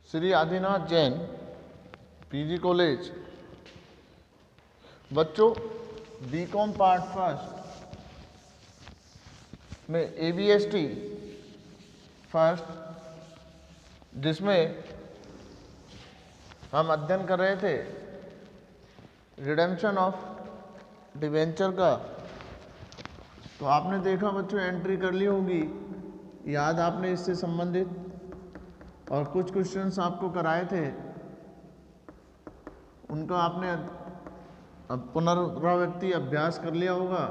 Shri Adinath Jain PG college. बच्चों BCom part first में एबीएसटी first, जिसमें हम अध्ययन कर रहे थे रिडेम्पशन ऑफ डिवेंचर का। तो आपने देखा बच्चों, एंट्री कर ली होगी, याद आपने इससे संबंधित, और कुछ क्वेश्चंस आपको कराए थे, उनका आपने पुनरावृत्ति अभ्यास कर लिया होगा।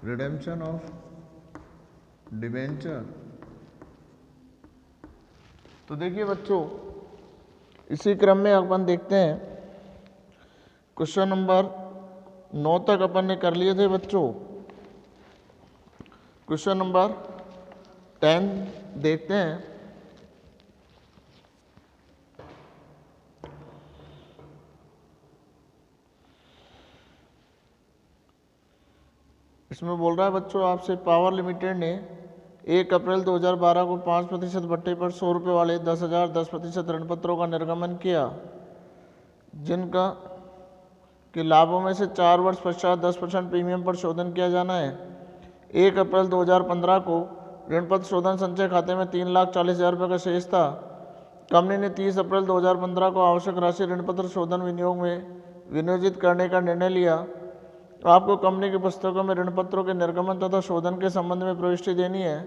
Redemption of debenture. तो देखिए बच्चों, इसी क्रम में अपन देखते हैं क्वेश्चन नंबर 9 तक अपन ने कर लिए थे बच्चों। क्वेश्चन नंबर 10 देखते हैं। इसमें बोल रहा है बच्चों आपसे, पावर लिमिटेड ने 1 अप्रैल 2012 को 5% भट्टे पर 100 रुपये वाले 10,000 10% ऋण पत्रों का निर्गमन किया, जिनका के लाभों में से 4 वर्ष पश्चात 10% प्रीमियम पर शोधन किया जाना है। 1 अप्रैल 2015 को ऋण पत्र शोधन संचय खाते में 3,40,000 रुपये का शेष था। कंपनी ने 30 अप्रैल 2015 को आवश्यक राशि ऋण पत्र शोधन विनियोग में विनियोजित करने का निर्णय लिया। आपको कंपनी की पुस्तकों में ऋण पत्रों के निर्गमन तथा शोधन के संबंध में प्रविष्टि देनी है।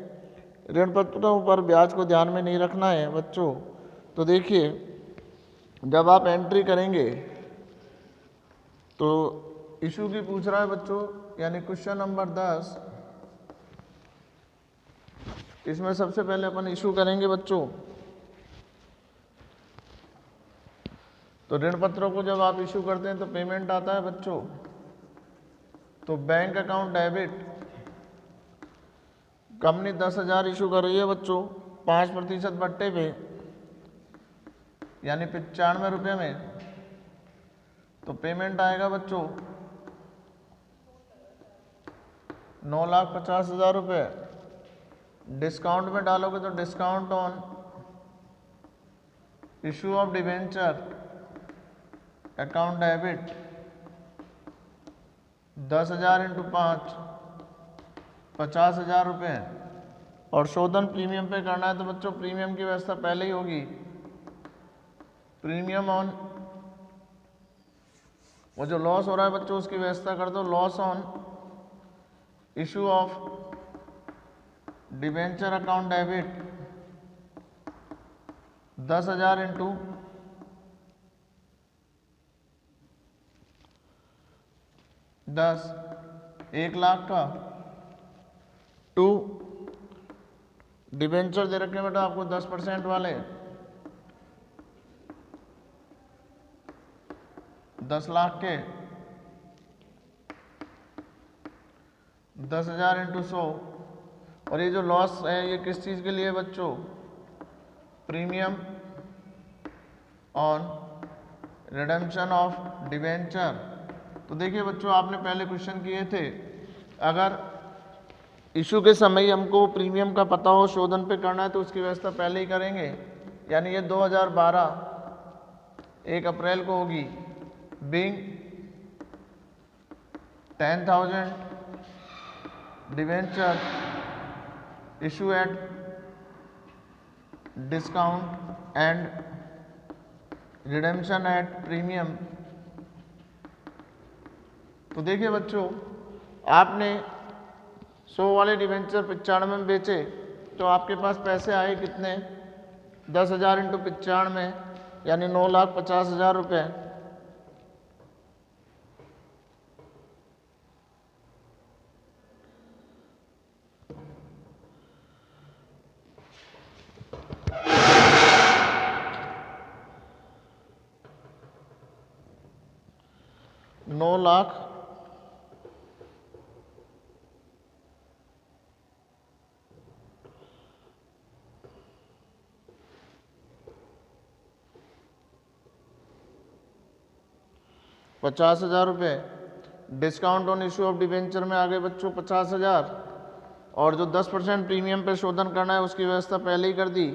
ऋण पत्रों पर ब्याज को ध्यान में नहीं रखना है बच्चों। तो देखिए, जब आप एंट्री करेंगे तो इशू की पूछ रहा है बच्चों, यानी क्वेश्चन नंबर 10। इसमें सबसे पहले अपन इशू करेंगे बच्चों। तो ऋण पत्रों को जब आप इशू करते हैं तो पेमेंट आता है बच्चों। तो bank account debit, company 10,000 issue कर रही है बच्चों 5% भट्टे पे, यानी 95 रुपये में। तो पेमेंट आएगा बच्चों 9,50,000 रुपये। डिस्काउंट में डालोगे तो discount on issue of debenture account debit 10,000 into 5 50,000 रुपये। और शोधन प्रीमियम पे करना है तो बच्चों प्रीमियम की व्यवस्था पहले ही होगी। प्रीमियम ऑन, वो जो लॉस हो रहा है बच्चों उसकी व्यवस्था कर दो। Loss on issue of debenture account debit 10,000 into 10, 1,00,000 का। टू डिवेंचर दे रखे बेटा आपको 10% वाले, 10 लाख के 10,000 इंटू 100। और ये जो लॉस है ये किस चीज़ के लिए बच्चों? Premium on redemption of debenture. तो देखिए बच्चों, आपने पहले क्वेश्चन किए थे, अगर इशू के समय ही हमको प्रीमियम का पता हो, शोधन पे करना है तो उसकी व्यवस्था पहले ही करेंगे। यानी ये 2012 1 अप्रैल को होगी। Being 10,000 debenture issue at discount and redemption at premium. तो देखिए बच्चों, आपने 100 वाले डिवेंचर 95 में बेचे तो आपके पास पैसे आए कितने? 10,000 इंटू 95 यानी 9,50,000 रुपये। नौ लाख 50,000 रुपये। Discount on issue of debenture में आगे बच्चों 50,000, और जो 10% प्रीमियम पे शोधन करना है उसकी व्यवस्था पहले ही कर दी,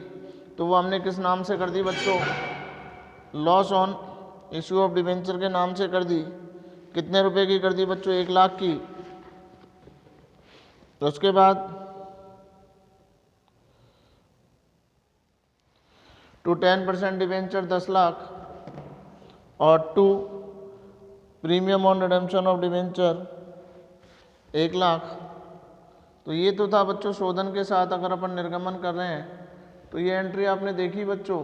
तो वो हमने किस नाम से कर दी बच्चों? Loss on issue of debenture के नाम से कर दी। कितने रुपए की कर दी बच्चों? 1 लाख की। तो उसके बाद टू 10% डिबेंचर 10 लाख, और to premium on redemption of debenture 1 lakh. तो ये तो था बच्चों शोधन के साथ अगर अपन निर्गमन कर रहे हैं, तो ये एंट्री आपने देखी बच्चों।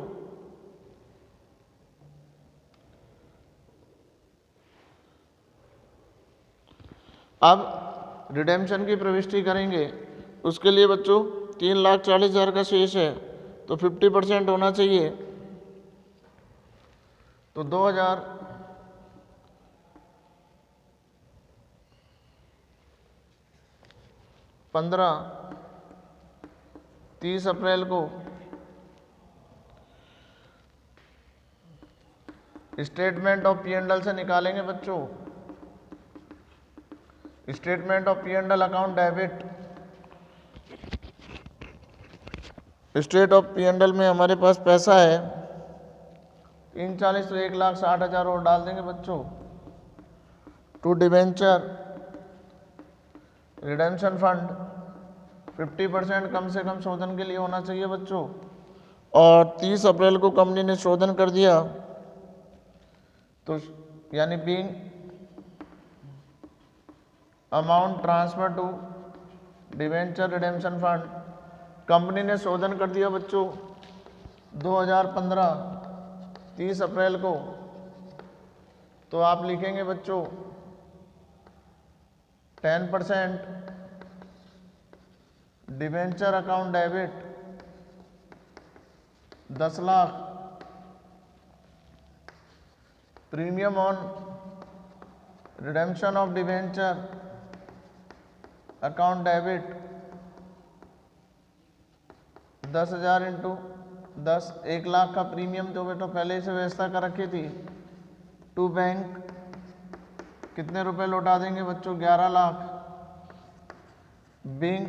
अब रिडेम्पशन की प्रविष्टि करेंगे, उसके लिए बच्चों 3,40,000 का शेष है, तो 50% होना चाहिए। तो 2015 30 अप्रैल को statement of P and L से निकालेंगे बच्चों। Statement of P and L account debit, state of P and L में हमारे पास पैसा है 340, तो 1,60,000 और डाल देंगे बच्चों। टू डिबेंचर रिडेम्पशन फंड 50% कम से कम शोधन के लिए होना चाहिए बच्चों, और 30 अप्रैल को कंपनी ने शोधन कर दिया, तो यानी being amount transfer to debenture redemption fund, company ने शोधन कर दिया बच्चों 2015 30 अप्रैल को। तो आप लिखेंगे बच्चों 10% debenture account debit 10 lakh, premium on redemption of debenture account debit 10,000 into 10, 1 lakh का प्रीमियम तो बेटा पहले से व्यवस्था कर रखी थी। टू बैंक कितने रुपए लौटा देंगे बच्चों? 11 lakh. Being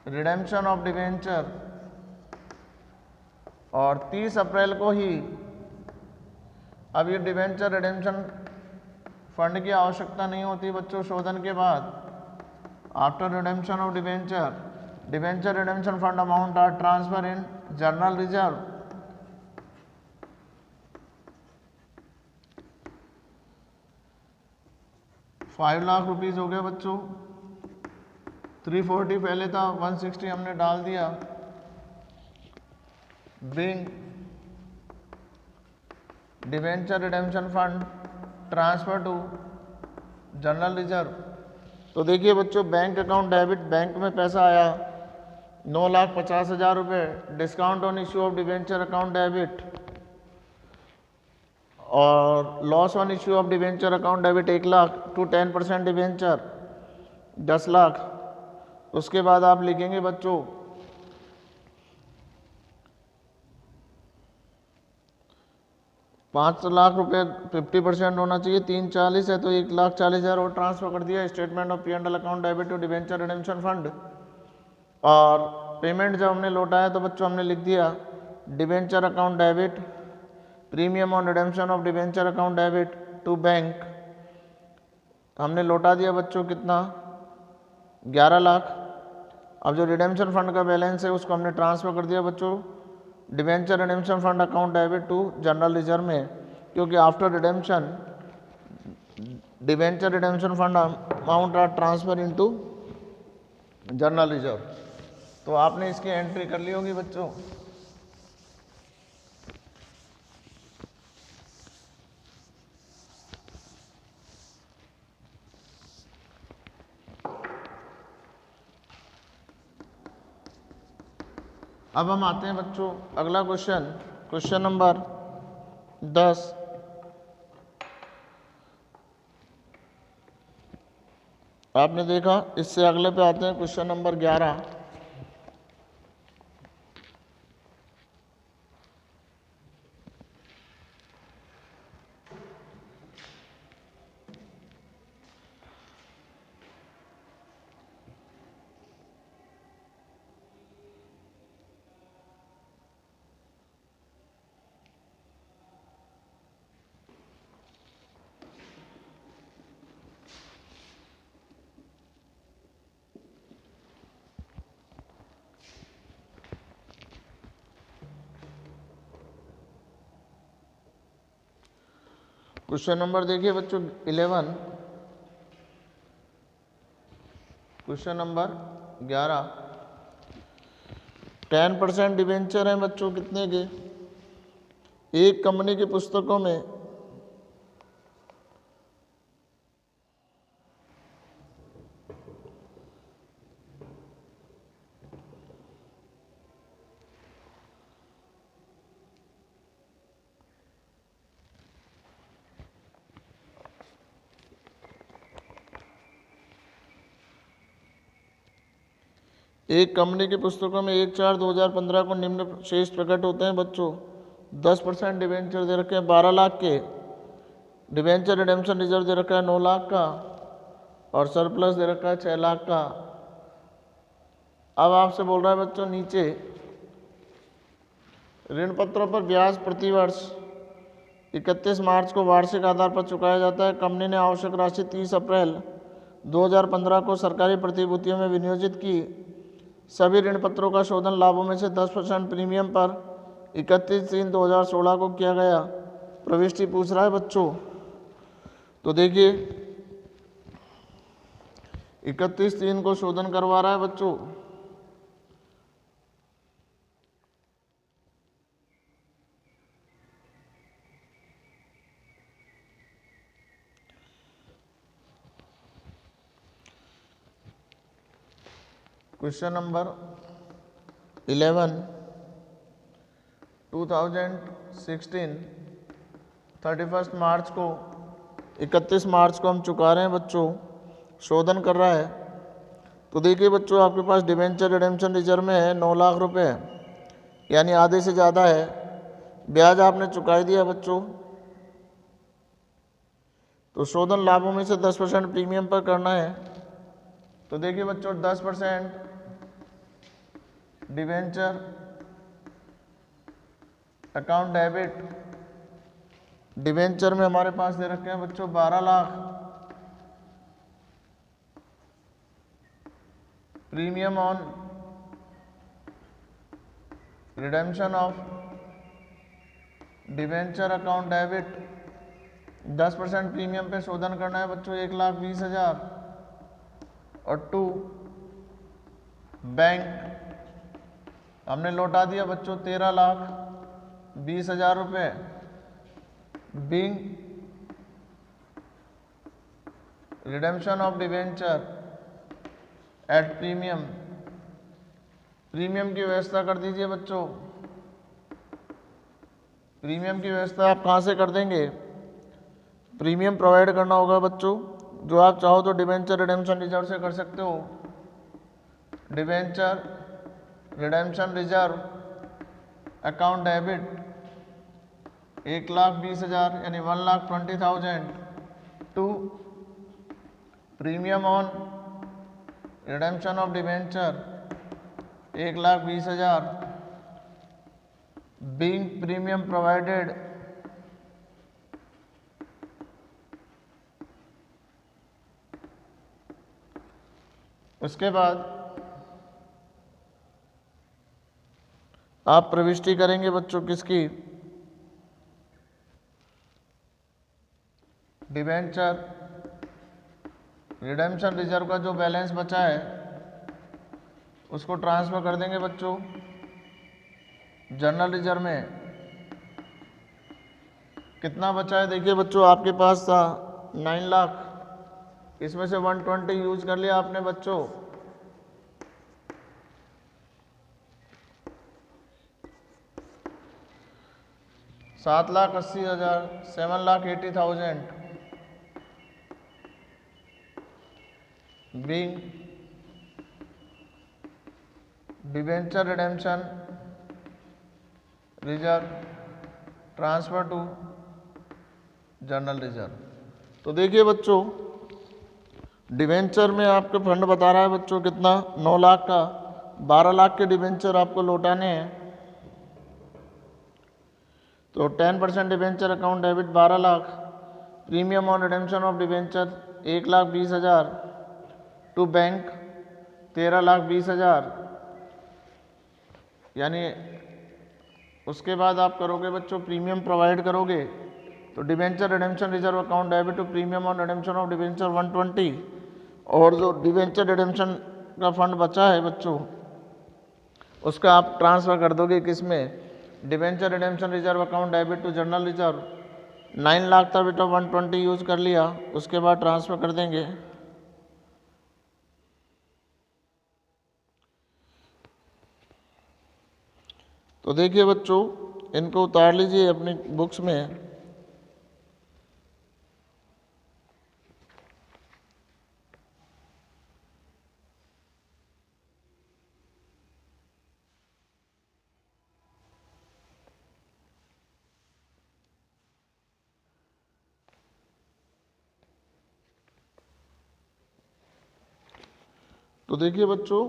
redemption of debenture, और 30 अप्रैल को ही अब ये डिबेंचर रिडेम्पशन फंड की आवश्यकता नहीं होती बच्चों शोधन के बाद। After redemption of debenture, debenture redemption fund amount are transfer in general reserve. ₹5 lakh हो गया बच्चों। 340 पहले था, 160 हमने डाल दिया। Bring debenture redemption fund transfer to general reserve. तो देखिए बच्चों बैंक अकाउंट डेबिट, बैंक में पैसा आया 9,50,000 रुपये। Discount on issue of debenture account debit, और loss on issue of debenture account debit 1 lakh. To 10% debenture 10 lakh. उसके बाद आप लिखेंगे बच्चों 5 लाख रुपए 50% होना चाहिए। 340 है तो 1,40,000 और ट्रांसफर कर दिया statement of P and L account debit to debenture redemption fund. और पेमेंट जब हमने लौटाया तो बच्चों हमने लिख दिया debenture account debit, premium on redemption of debenture account debit to bank. हमने लौटा दिया बच्चों कितना? 11 लाख। अब जो रिडेम्पशन फंड का बैलेंस है उसको हमने ट्रांसफर कर दिया बच्चों debenture redemption fund account debit to general reserve में, क्योंकि after redemption debenture redemption fund amount are transfer into general reserve. तो आपने इसकी एंट्री कर ली होगी बच्चों। अब हम आते हैं बच्चों अगला क्वेश्चन, क्वेश्चन नंबर 10। आपने देखा, इससे अगले पे आते हैं क्वेश्चन नंबर 11। क्वेश्चन नंबर देखिए बच्चों 11, क्वेश्चन नंबर 11। 10% डिबेंचर हैं बच्चों कितने के? एक कंपनी की पुस्तकों में एक कंपनी की पुस्तकों में 1/4/2015 को निम्न शेष प्रकट होते हैं बच्चों। 10% डिबेंचर दे रखे हैं 12 लाख के, डिबेंचर रिडेम्पशन रिजर्व दे रखा है 9 लाख का, और सरप्लस दे रखा है 6 लाख का। अब आपसे बोल रहा है बच्चों नीचे ऋण पत्रों पर ब्याज प्रतिवर्ष 31 मार्च को वार्षिक आधार पर चुकाया जाता है। कंपनी ने आवश्यक राशि 30 अप्रैल 2015 को सरकारी प्रतिभूतियों में विनियोजित की। सभी ऋण पत्रों का शोधन लाभों में से 10% प्रीमियम पर 31/3/2016 को किया गया। प्रविष्टि पूछ रहा है बच्चों, तो देखिए 31/3 को शोधन करवा रहा है बच्चों। क्वेश्चन नंबर 11, 2016 31 मार्च को 31 मार्च को हम चुका रहे हैं बच्चों, शोधन कर रहा है। तो देखिए बच्चों आपके पास डिबेंचर रिडेम्पशन रिजर्व में है 9 लाख रुपए, यानी आधे से ज़्यादा है। ब्याज आपने चुकाई दिया बच्चों, तो शोधन लाभों में से 10% प्रीमियम पर करना है। तो देखिए बच्चों 10% डिबेंचर अकाउंट डेबिट, डिबेंचर में हमारे पास दे रखे हैं बच्चों 12 lakh, premium on redemption of debenture account debit 10% premium पे शोधन करना है बच्चों 1,20,000, और 2 बैंक हमने लौटा दिया बच्चों 13,20,000 रुपये। Being redemption of debenture at premium, premium की व्यवस्था कर दीजिए बच्चों। प्रीमियम की व्यवस्था आप कहाँ से कर देंगे? प्रीमियम प्रोवाइड करना होगा बच्चों, जो आप चाहो तो डिबेंचर रिडेम्पशन रिजर्व से कर सकते हो। Debenture redemption reserve account debit 1,20,000 यानी 1,20,000 to premium on redemption of debenture 1,20,000 being premium provided उसके बाद आप प्रविष्टि करेंगे बच्चों किसकी? डिबेंचर रिडेम्पशन रिजर्व का जो बैलेंस बचा है उसको ट्रांसफर कर देंगे बच्चों जनरल रिजर्व में। कितना बचा है देखिए बच्चों, आपके पास था 9 लाख, इसमें से 120 यूज कर लिया आपने बच्चों। $7,80,000 $7,80,000 being debenture redemption reserve transfer to general reserve. तो देखिए बच्चों डिबेंचर में आपका फंड बता रहा है बच्चों कितना, 9 लाख का, 12 लाख के डिबेंचर आपको लौटाने हैं। तो 10% debenture account debit 12 lakh, premium on redemption of debenture 1,20,000 to bank 13,20,000, यानी उसके बाद आप करोगे बच्चों प्रीमियम प्रोवाइड करोगे तो debenture redemption reserve account debit to premium on redemption of debenture 120, और जो डिबेंचर रिडेम्पशन का फंड बचा है बच्चों उसका आप ट्रांसफ़र कर दोगे किस में, debenture redemption reserve account debit to general reserve. 9 lakh था बेटा, 120 यूज़ कर लिया, उसके बाद ट्रांसफ़र कर देंगे। तो देखिए बच्चों इनको उतार लीजिए अपनी बुक्स में। तो देखिए बच्चों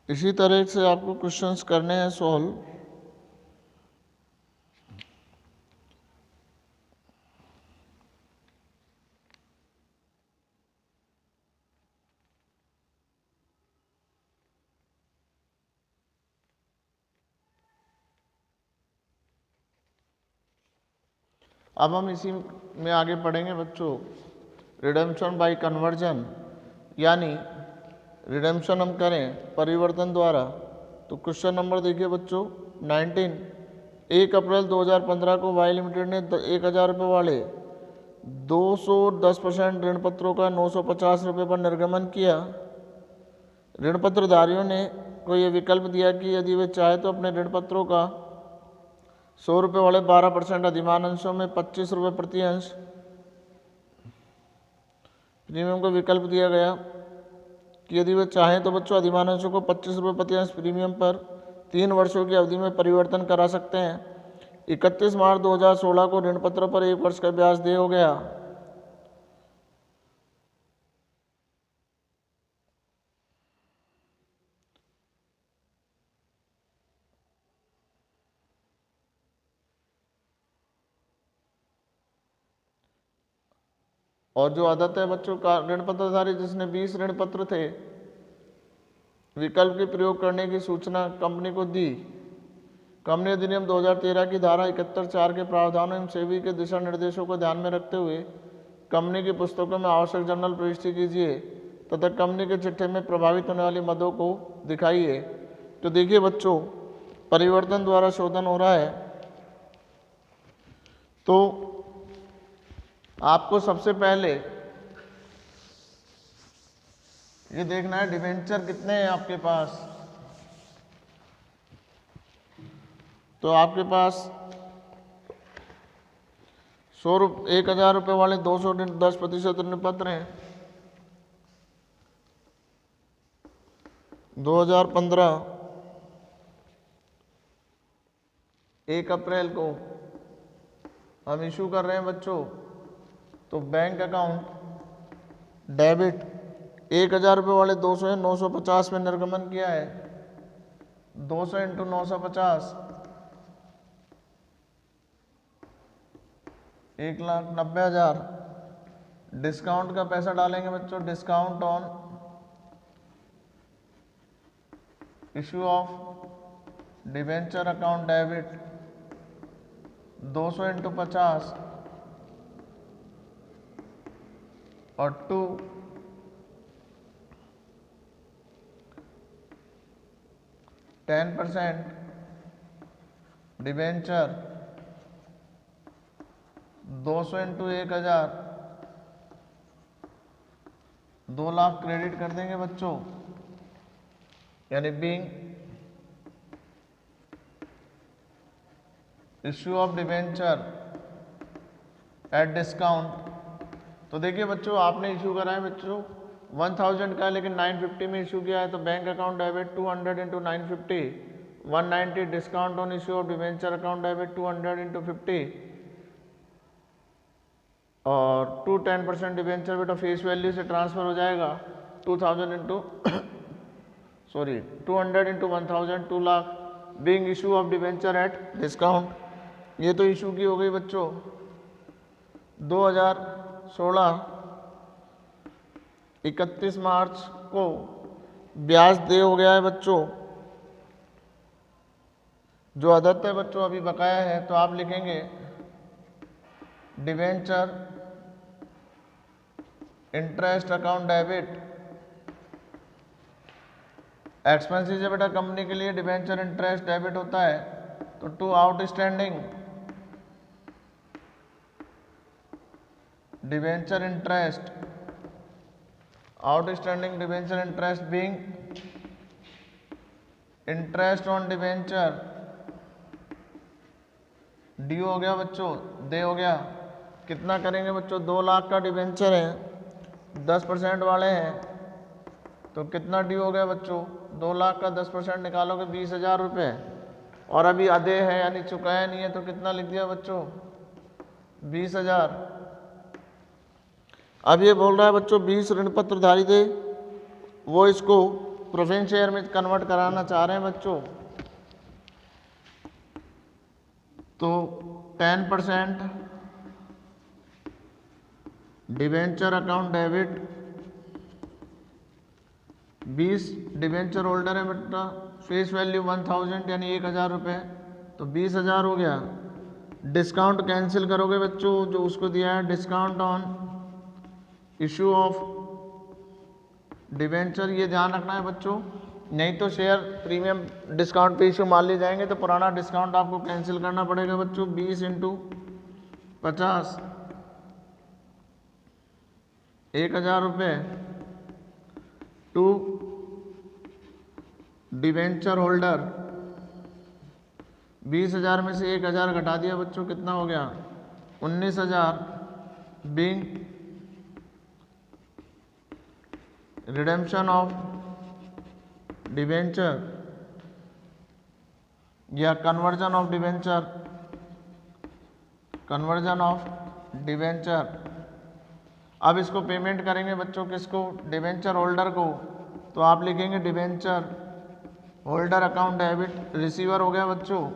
इसी तरह से आपको क्वेश्चंस करने हैं सॉल्व। अब हम इसी में आगे पढ़ेंगे बच्चों रिडेम्पशन बाय कन्वर्जन, यानी रिडेम्पशन हम करें परिवर्तन द्वारा। तो क्वेश्चन नंबर देखिए बच्चों 19, 1 अप्रैल 2015 को वाई लिमिटेड ने 1000 रुपये वाले 210% ऋण पत्रों का 950 रुपये पर निर्गमन किया। ऋण पत्रधारियों ने को ये विकल्प दिया कि यदि वे चाहे तो अपने ऋण पत्रों का 100 रुपये वाले 12% अधिमान अंशों में 25 रुपये प्रति अंश प्रीमियम को विकल्प दिया गया कि यदि वे चाहें तो बच्चों अधिमान अंशों को 25 रुपये प्रति अंश प्रीमियम पर 3 वर्षों की अवधि में परिवर्तन करा सकते हैं। 31 मार्च 2016 को ऋण पत्रों पर 1 वर्ष का ब्याज देय हो गया। और जो आदत है बच्चों का ऋण पत्रधारी जिसने 20 ऋण पत्र थे विकल्प के प्रयोग करने की सूचना कंपनी को दी। कंपनी अधिनियम 2013 की धारा 71(4) के प्रावधानों एवं सेबी के दिशा निर्देशों को ध्यान में रखते हुए कंपनी की पुस्तकों में आवश्यक जर्नल प्रविष्टि कीजिए तथा कंपनी के चिट्ठे में प्रभावित होने वाली मदों को दिखाइए। तो देखिए बच्चों परिवर्तन द्वारा शोधन हो रहा है, तो आपको सबसे पहले ये देखना है डिबेंचर कितने हैं आपके पास। तो आपके पास 1000 रुपये वाले 210% ऋण पत्र हैं। 2015 1 अप्रैल को हम इशू कर रहे हैं बच्चों। तो बैंक अकाउंट डेबिट 1000 रुपये वाले 200 है, 950 में निर्गमन किया है। 200 × 950 1,90,000। डिस्काउंट का पैसा डालेंगे बच्चों, discount on issue of debenture account debit 200 × 50 और 2 10% डिबेंचर 200 × 1000 2 लाख क्रेडिट कर देंगे बच्चों, यानी being issue of debenture at discount. तो देखिए बच्चों आपने इशू करा है बच्चों 1000 का, लेकिन 950 में इशू किया है। तो bank account debit 200 × 950 190 discount on issue of debenture account debit 200 × 50 और 10% डिबेंचर बेटा फेस वैल्यू से ट्रांसफर हो जाएगा 200 × 1000 2 lakh being issue of debenture at discount. ये तो इशू की हो गई बच्चों। 2016 31 मार्च को ब्याज दे हो गया है बच्चों जो अदत्त है बच्चों अभी बकाया है, तो आप लिखेंगे debenture interest account debit. Expenses है बेटा कंपनी के लिए, डिवेंचर इंटरेस्ट डेबिट होता है, तो to outstanding debenture interest, outstanding debenture interest being interest on debenture, D हो गया बच्चों, दे हो गया। कितना करेंगे बच्चों, 2 लाख का डिवेंचर है, 10% वाले हैं, तो कितना ड्यू हो गया बच्चों, 2 लाख का 10% निकालोगे 20,000 रुपये, और अभी अदे है यानी चुकाया नहीं है, तो कितना लिख दिया बच्चों, 20,000। अब ये बोल रहा है बच्चों 20 ऋण पत्र धारी थे, वो इसको प्रेफरेंस शेयर में कन्वर्ट कराना चाह रहे हैं बच्चों, तो 10% debenture account debit, 20 debenture holder है बेटा, फेस वैल्यू 1000 यानी 1000 रुपये, तो 20,000 हो गया। डिस्काउंट कैंसिल करोगे बच्चों, जो उसको दिया है discount on issue of debenture, ये ध्यान रखना है बच्चों, नहीं तो शेयर प्रीमियम डिस्काउंट पे इशू मान लिए जाएंगे, तो पुराना डिस्काउंट आपको कैंसिल करना पड़ेगा बच्चों। 20 × 50 1000 रुपये टू डिवेंचर होल्डर, 20,000 में से 1000 घटा दिया बच्चों, कितना हो गया 19,000 बीइंग रिडेम्पशन ऑफ डिवेंचर या conversion of debenture, conversion of debenture. अब इसको पेमेंट करेंगे बच्चों किसको, डिवेंचर होल्डर को, तो आप लिखेंगे debenture holder account debit, receiver हो गया बच्चों,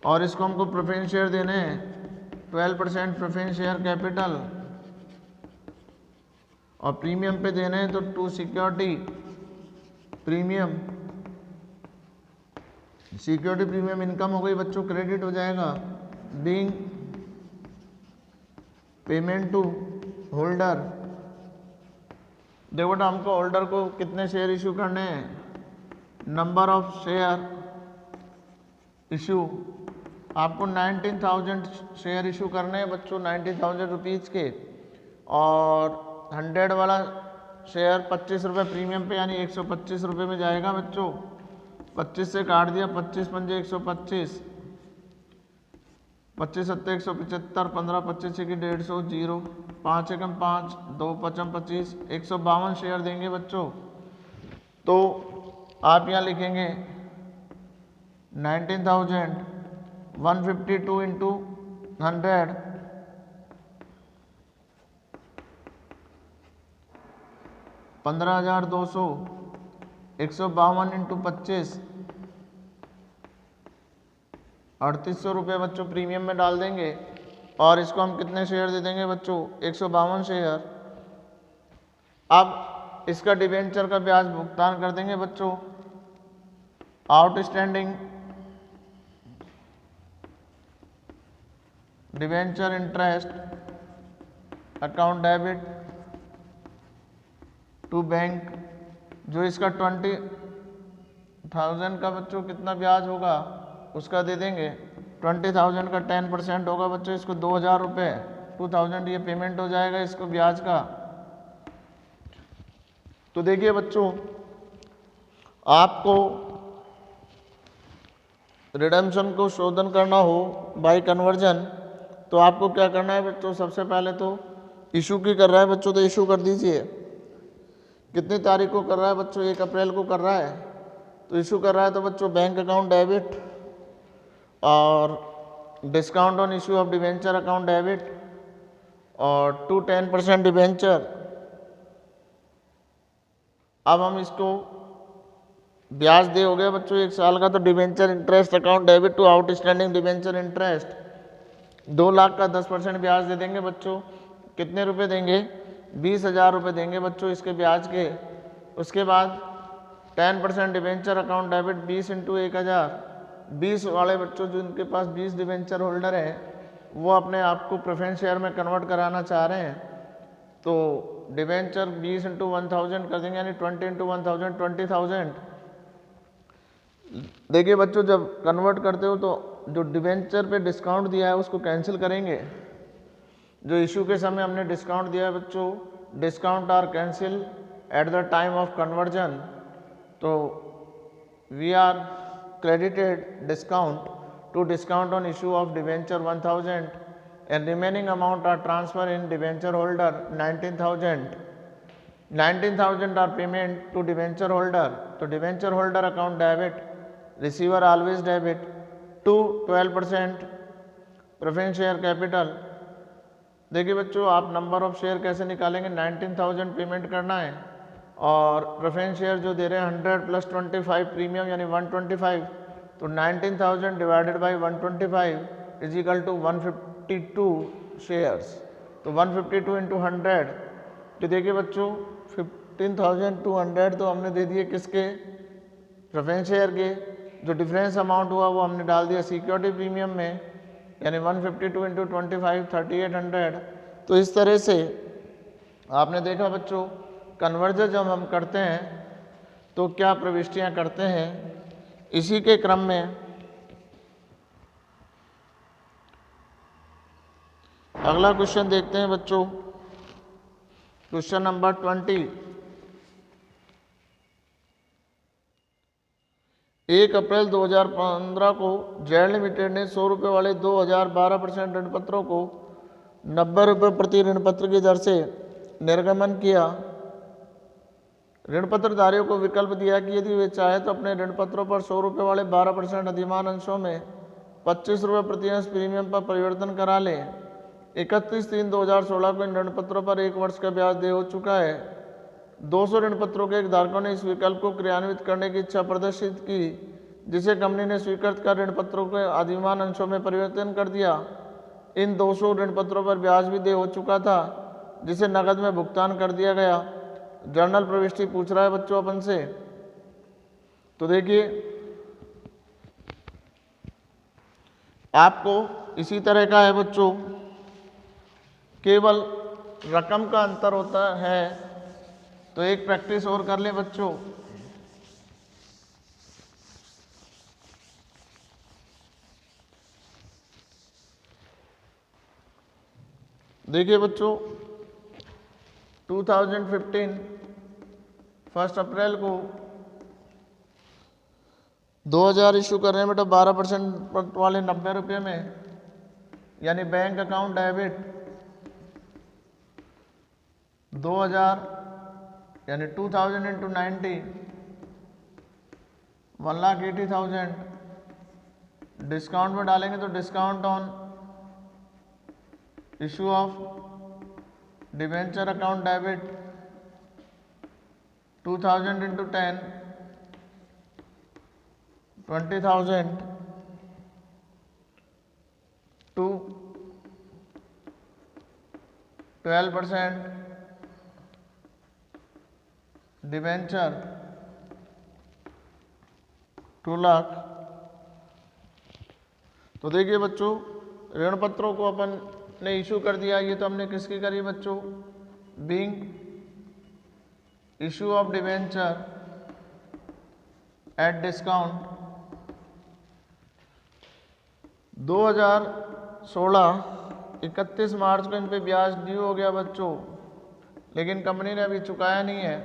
और इसको हमको प्रेफरेंस शेयर देने हैं 12% प्रेफरेंस शेयर कैपिटल, और प्रीमियम पे देने हैं तो to security premium, security premium income हो गई बच्चों, क्रेडिट हो जाएगा, बीइंग पेमेंट टू होल्डर। देखो बेटा हमको होल्डर को कितने शेयर इशू करने हैं, नंबर ऑफ शेयर इशू, आपको 19,000 शेयर इशू करने हैं बच्चों, 19,000 रुपीज़ के, और 100 वाला शेयर 25 रुपये प्रीमियम पे यानी 125 रुपये में जाएगा बच्चों, 25 से काट दिया, 25 पंजे 125, 25 सत्ते 175, 15 25 की 150, 0 5 एकम 5, 2 पचम 25, 152 शेयर देंगे बच्चों। तो आप यहाँ लिखेंगे 19,152 इंटू 100, 15,200, 152 इंटू 25, 3800 रुपये बच्चों प्रीमियम में डाल देंगे, और इसको हम कितने शेयर दे देंगे बच्चों, 152 शेयर। अब इसका डिवेंचर का ब्याज भुगतान कर देंगे बच्चों, outstanding debenture interest account debit to bank, जो इसका 20,000 का बच्चों कितना ब्याज होगा उसका दे देंगे, 20,000 का 10% होगा बच्चों, इसको 2,000 रुपये 2,000 ये पेमेंट हो जाएगा इसको ब्याज का। तो देखिए बच्चों आपको रिडेम्पशन को शोधन करना हो बाय कन्वर्जन, तो आपको क्या करना है बच्चों, सबसे पहले तो इशू की कर रहा है बच्चों, तो इशू कर दीजिए। कितनी तारीख को कर रहा है बच्चों, 1 अप्रैल को कर रहा है, तो इशू कर रहा है तो बच्चों बैंक अकाउंट डेबिट और discount on issue of debenture account debit और 10% डिवेंचर। अब हम इसको ब्याज दे हो गया बच्चों 1 साल का, तो debenture interest account debit to outstanding debenture interest 2 lakh का 10% ब्याज दे देंगे बच्चों। कितने रुपए देंगे, 20,000 रुपये देंगे बच्चों इसके ब्याज के। उसके बाद 10% डिवेंचर अकाउंट डेबिट 20 × 1,000 20 वाले बच्चों जिनके पास 20 डिवेंचर होल्डर हैं वो अपने आप को प्रेफरेंस शेयर में कन्वर्ट कराना चाह रहे हैं, तो डिवेंचर 20 इंटू 1000 कर देंगे, यानी 20 इंटू 1000 20,000। देखिए बच्चों, जब कन्वर्ट करते हो तो जो डिवेंचर पे डिस्काउंट दिया है उसको कैंसिल करेंगे। जो इशू के समय हमने डिस्काउंट दिया है बच्चों, discount are cancel at the time of conversion, तो we are credited discount to discount on issue of debenture 1000 and remaining amount are transfer in debenture holder 19,000. 19,000 are payment to debenture holder, तो debenture holder account debit, receiver always debit to 12% preference share capital। देखिए बच्चों, आप number of share कैसे निकालेंगे, 19,000 payment करना है और preference share जो दे रहे हैं 100 प्लस 25 प्रीमियम यानी 125, तो 19,000 divided by 125 is equal to 152 shares, तो 152 इंटू 100, तो देखिए बच्चों 15,200 तो हमने दे दिए किसके, प्रेफरेंस शेयर के। जो डिफरेंस अमाउंट हुआ वो हमने डाल दिया सिक्योरिटी प्रीमियम में, यानी 152 इंटू 25 3800। तो इस तरह से आपने देखा बच्चों, कन्वर्जन जब हम करते हैं तो क्या प्रविष्टियां करते हैं। इसी के क्रम में अगला क्वेश्चन देखते हैं बच्चों, क्वेश्चन नंबर 20। 1 अप्रैल 2015 को जेड लिमिटेड ने 100 रुपये वाले 2012% ऋण पत्रों को 90 रुपये प्रति ऋण पत्र की दर से निर्गमन किया। ऋण पत्र धारियों को विकल्प दिया कि यदि वे चाहे तो अपने ऋण पत्रों पर 100 रुपये वाले 12% अधिमान अंशों में 25 रुपये प्रति अंश प्रीमियम पर परिवर्तन करा लें। 31/3/2016 को इन ऋण पत्रों पर 1 वर्ष का ब्याज देय हो चुका है। 200 ऋण पत्रों के धारकों ने इस विकल्प को क्रियान्वित करने की इच्छा प्रदर्शित की, जिसे कंपनी ने स्वीकृत कर ऋण पत्रों के अधिमान अंशों में परिवर्तन कर दिया। इन 200 ऋण पत्रों पर ब्याज भी देय हो चुका था, जिसे नकद में भुगतान कर दिया गया। जर्नल प्रविष्टि पूछ रहा है बच्चों अपन से, तो देखिए आपको इसी तरह का है बच्चों, केवल रकम का अंतर होता है। तो एक प्रैक्टिस और कर लें बच्चों, देखिए बच्चों 2015 1 अप्रैल को 2000 इशू कर रहे हैं बेटा 12% वाले 90 रुपये में, यानी बैंक अकाउंट डेबिट 2000 यानी 2000 इंटू 90 1,80,000। डिस्काउंट में डालेंगे तो discount on issue of debenture account debit 2000 into 10 20,000 to 12% debenture 2 lakh. तो देखिए बच्चों, ऋण पत्रों को अपन ने इशू कर दिया। ये तो हमने किसकी करी बच्चों, being issue of debenture at discount. 2016 31 मार्च को इन पे ब्याज ड्यू हो गया बच्चों, लेकिन कंपनी ने अभी चुकाया नहीं है,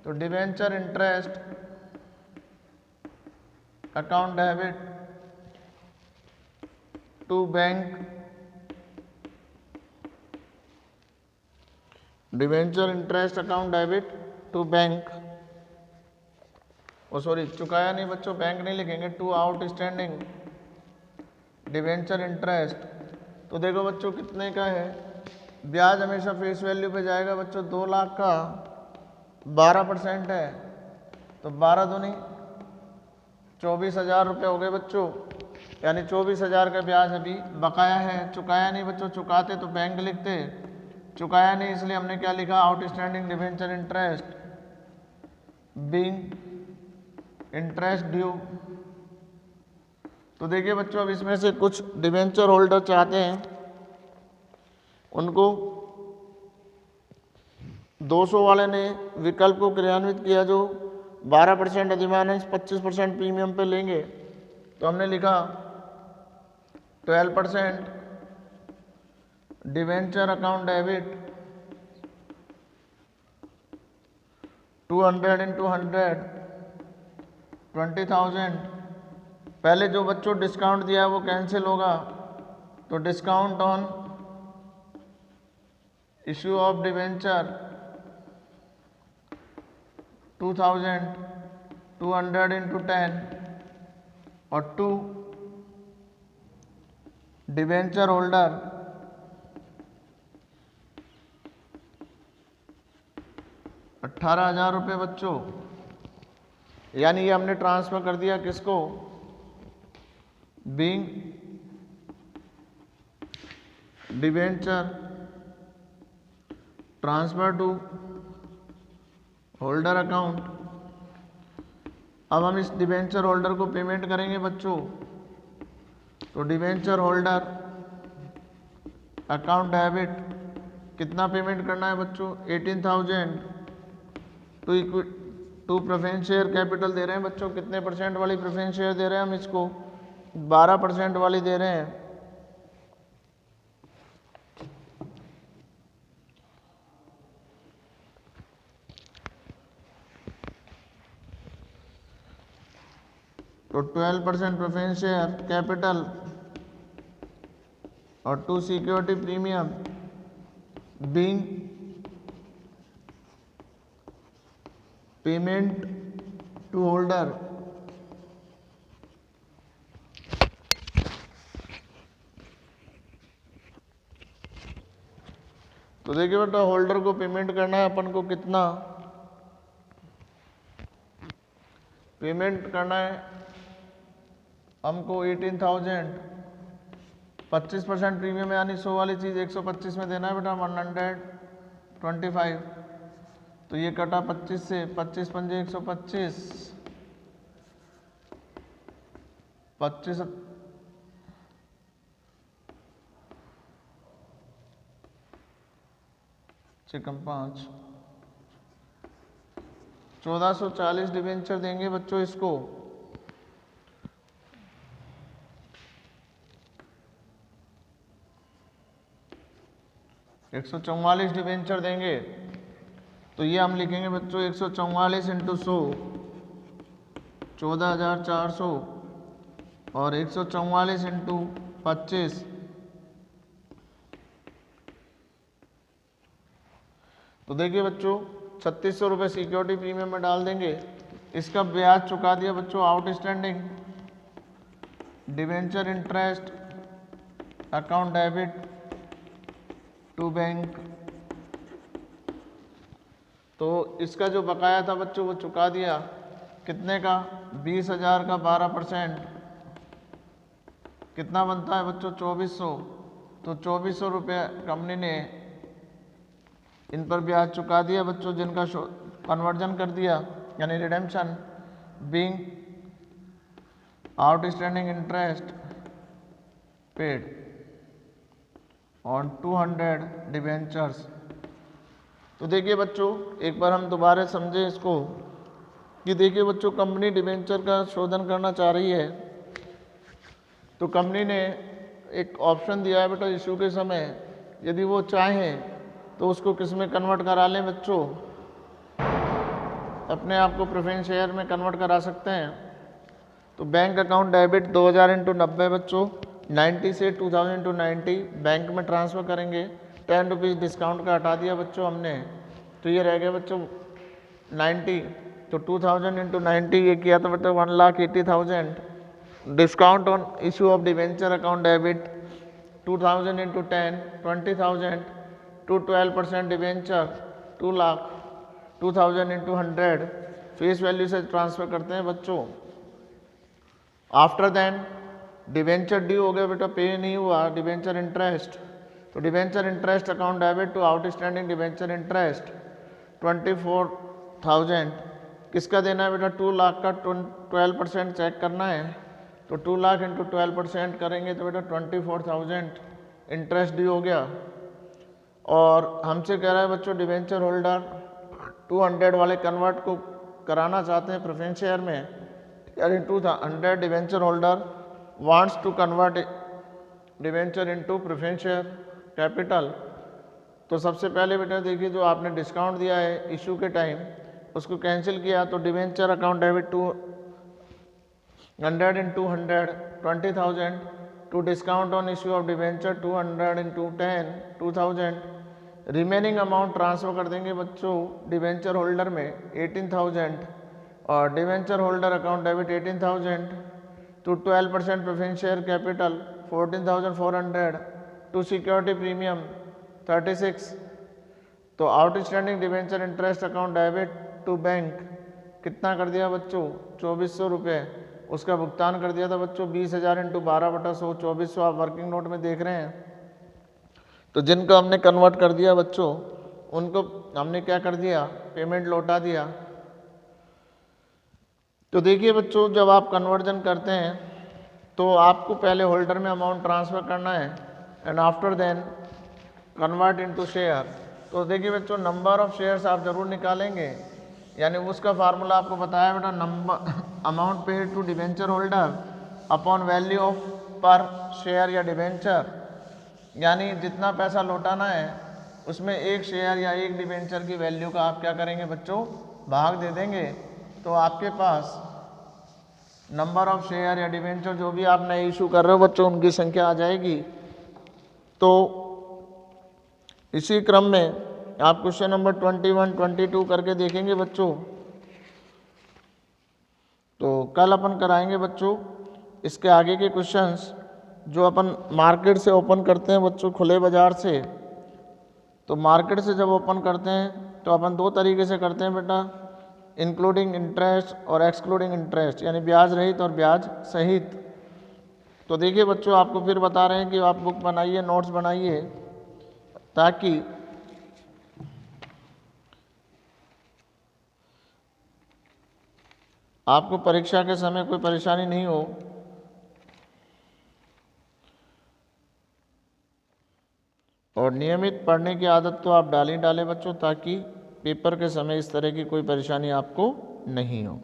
तो debenture interest account debit to bank, debenture interest account debit to bank, oh sorry चुकाया नहीं बच्चों, बैंक नहीं लिखेंगे, टू आउटस्टैंडिंग डिवेंचर इंटरेस्ट। तो देखो बच्चों कितने का है, ब्याज हमेशा फेस वैल्यू पे जाएगा बच्चों, 2 लाख का 12% है, तो 12 दूनी 24,000 रुपये हो गए बच्चों, यानी 24,000 का ब्याज अभी बकाया है, चुकाया नहीं बच्चों। चुकाते तो बैंक लिखते, चुकाया नहीं इसलिए हमने क्या लिखा, outstanding debenture interest being interest due तो देखिए बच्चों, अब इसमें से कुछ डिबेंचर होल्डर चाहते हैं उनको 200 वाले ने विकल्प को क्रियान्वित किया जो 12% अधिमानस 25% प्रीमियम पे लेंगे। तो हमने लिखा 12% डिवेंचर अकाउंट डेबिट 200 इंटू 100 20,000। पहले जो बच्चों डिस्काउंट दिया है वो कैंसिल होगा, तो discount on issue of debenture 2000 200 into 10 और 2 डिवेंचर होल्डर 18,000 रुपये बच्चों। यानी ये हमने ट्रांसफर कर दिया किसको, being debenture transfer to holder account. अब हम इस डिवेंचर होल्डर को पेमेंट करेंगे बच्चों। तो डिवेंचर होल्डर अकाउंट डेबिट कितना पेमेंट करना है बच्चों, 18,000 टू प्रेफरेंस शेयर कैपिटल दे रहे हैं बच्चों। कितने परसेंट वाली प्रेफरेंस शेयर दे रहे हैं हम इसको, 12% वाली दे रहे हैं। तो 12% प्रेफरेंस शेयर कैपिटल और 2 security premium being payment to holder. तो देखिए बेटा, होल्डर को पेमेंट करना है अपन को, कितना पेमेंट करना है हमको, 18,000। 25% प्रीमियम यानी 100 वाली चीज़ 125 में देना है बेटा, 125। तो ये कटा 25 से, 25 पंजे 125, 25 चिकन 5, 1440 डिवेंचर देंगे बच्चों इसको। एक 144 डिवेंचर देंगे। तो ये हम लिखेंगे बच्चों 144 इंटू 100 14,400 और 144 इंटू 25 तो देखिए बच्चों 3600 रुपये सिक्योरिटी प्रीमियम में डाल देंगे। इसका ब्याज चुका दिया बच्चों, outstanding debenture interest account debit to bank. तो इसका जो बकाया था बच्चों वो चुका दिया, कितने का, 20,000 का 12%, कितना बनता है बच्चों, 2400। तो 2400 रुपये कंपनी ने इन पर ब्याज चुका दिया बच्चों, जिनका कन्वर्जन कर दिया यानी redemption being outstanding interest paid on 200 debentures. तो देखिए बच्चों, एक बार हम दोबारा समझें इसको कि देखिए बच्चों, कंपनी डिवेंचर का शोधन करना चाह रही है। तो कंपनी ने एक ऑप्शन दिया है बेटा इशू के समय, यदि वो चाहें तो उसको किस में कन्वर्ट करा लें बच्चों, अपने आप को प्रेफरेंस शेयर में कन्वर्ट करा सकते हैं। तो बैंक अकाउंट डेबिट 2000 इंटू 90 बच्चों, 90 से 2000 इंटू 90 बैंक में ट्रांसफ़र करेंगे। 10 रुपीज़ डिस्काउंट का हटा दिया बच्चों हमने, तो ये रह गया बच्चों 90। तो 2000 इंटू 90 ये किया था बच्चों 1,80,000। Discount on issue of debenture account debit 2000 into 10 20,000 to 12% debenture 2 lakh 2000 into 100 face value से ट्रांसफ़र करते हैं बच्चों। आफ्टर देन डिवेंचर ड्यू हो गया बेटा, पे नहीं हुआ डिवेंचर इंटरेस्ट। तो debenture interest account debit to outstanding debenture interest 24,000 किसका देना है बेटा, 2 लाख का 12% चेक करना है। तो 2 लाख इंटू 12% करेंगे तो बेटा 24,000 इंटरेस्ट ड्यू हो गया। और हमसे कह रहा है बच्चों डिवेंचर होल्डर 200 वाले कन्वर्ट को कराना चाहते हैं प्रेफरेंस शेयर में, यानी 200 debenture holder wants to convert debenture into preference share capital. तो सबसे पहले बेटा देखिए जो आपने डिस्काउंट दिया है इशू के टाइम उसको कैंसिल किया, तो debenture account debit 200 into 100 20,000 to discount on issue of debenture 200 into 10 2000। Remaining amount transfer कर देंगे बच्चों डिवेंचर होल्डर में 18,000 और debenture holder account debit 18,000 to 12% preference share capital 14,400 to security premium 36। तो outstanding debenture interest account debit to bank कितना कर दिया बच्चों 2400 रुपये, उसका भुगतान कर दिया था बच्चों 20,000 इंटू 12/100 2400 आप वर्किंग नोट में देख रहे हैं। तो जिनको हमने कन्वर्ट कर दिया बच्चों उनको हमने क्या कर दिया पेमेंट लौटा दिया। तो देखिए बच्चों जब आप कन्वर्जन करते हैं तो आपको पहले होल्डर में अमाउंट ट्रांसफ़र करना है and after then convert into share. तो देखिए बच्चों नंबर ऑफ शेयर्स आप ज़रूर निकालेंगे, यानी उसका फार्मूला आपको बताया बेटा number amount paid to debenture holder upon value of per share या डिवेंचर, यानी जितना पैसा लौटाना है उसमें एक शेयर या एक डिवेंचर की वैल्यू का आप क्या करेंगे बच्चों भाग दे देंगे। तो आपके पास नंबर ऑफ शेयर या डिवेंचर जो भी आप नए इशू कर रहे हो बच्चों उनकी संख्या आ जाएगी। तो इसी क्रम में आप क्वेश्चन नंबर 21, 22 करके देखेंगे बच्चों। तो कल अपन कराएंगे बच्चों इसके आगे के क्वेश्चंस जो अपन मार्केट से ओपन करते हैं बच्चों खुले बाज़ार से। तो मार्केट से जब ओपन करते हैं तो अपन दो तरीके से करते हैं बेटा, इंक्लूडिंग इंटरेस्ट और एक्सक्लूडिंग इंटरेस्ट, यानी ब्याज रहित और ब्याज सहित। तो देखिए बच्चों आपको फिर बता रहे हैं कि आप बुक बनाइए नोट्स बनाइए ताकि आपको परीक्षा के समय कोई परेशानी नहीं हो। और नियमित पढ़ने की आदत तो आप डालें बच्चों ताकि पेपर के समय इस तरह की कोई परेशानी आपको नहीं हो।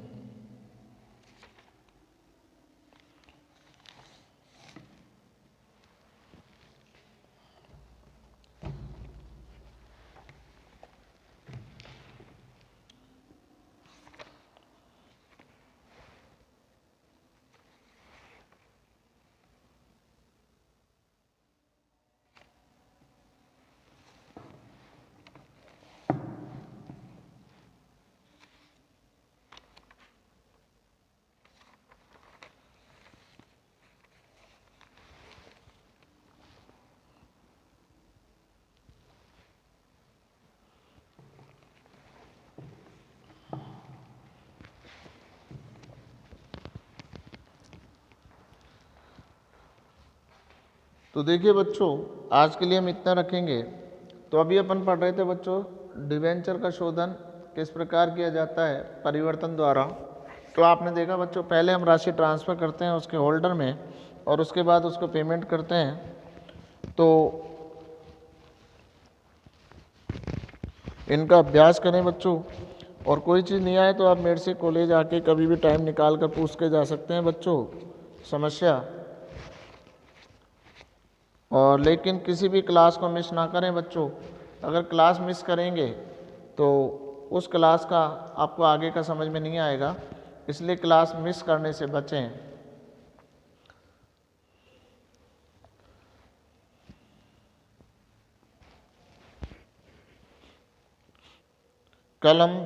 तो देखिए बच्चों आज के लिए हम इतना रखेंगे। तो अभी अपन पढ़ रहे थे बच्चों डिवेंचर का शोधन किस प्रकार किया जाता है परिवर्तन द्वारा। तो आपने देखा बच्चों पहले हम राशि ट्रांसफ़र करते हैं उसके होल्डर में और उसके बाद उसको पेमेंट करते हैं। तो इनका अभ्यास करें बच्चों, और कोई चीज़ नहीं आए तो आप मेरे से कॉलेज आके कभी भी टाइम निकाल कर पूछ के जा सकते हैं बच्चों समस्या। और लेकिन किसी भी क्लास को मिस ना करें बच्चों, अगर क्लास मिस करेंगे तो उस क्लास का आपको आगे का समझ में नहीं आएगा, इसलिए क्लास मिस करने से बचें। कल हम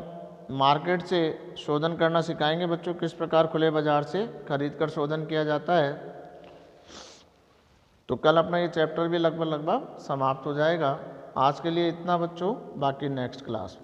मार्केट से शोधन करना सिखाएंगे बच्चों, किस प्रकार खुले बाजार से खरीद कर शोधन किया जाता है। तो कल अपना ये चैप्टर भी लगभग समाप्त हो जाएगा। आज के लिए इतना बच्चों, बाकी नेक्स्ट क्लास।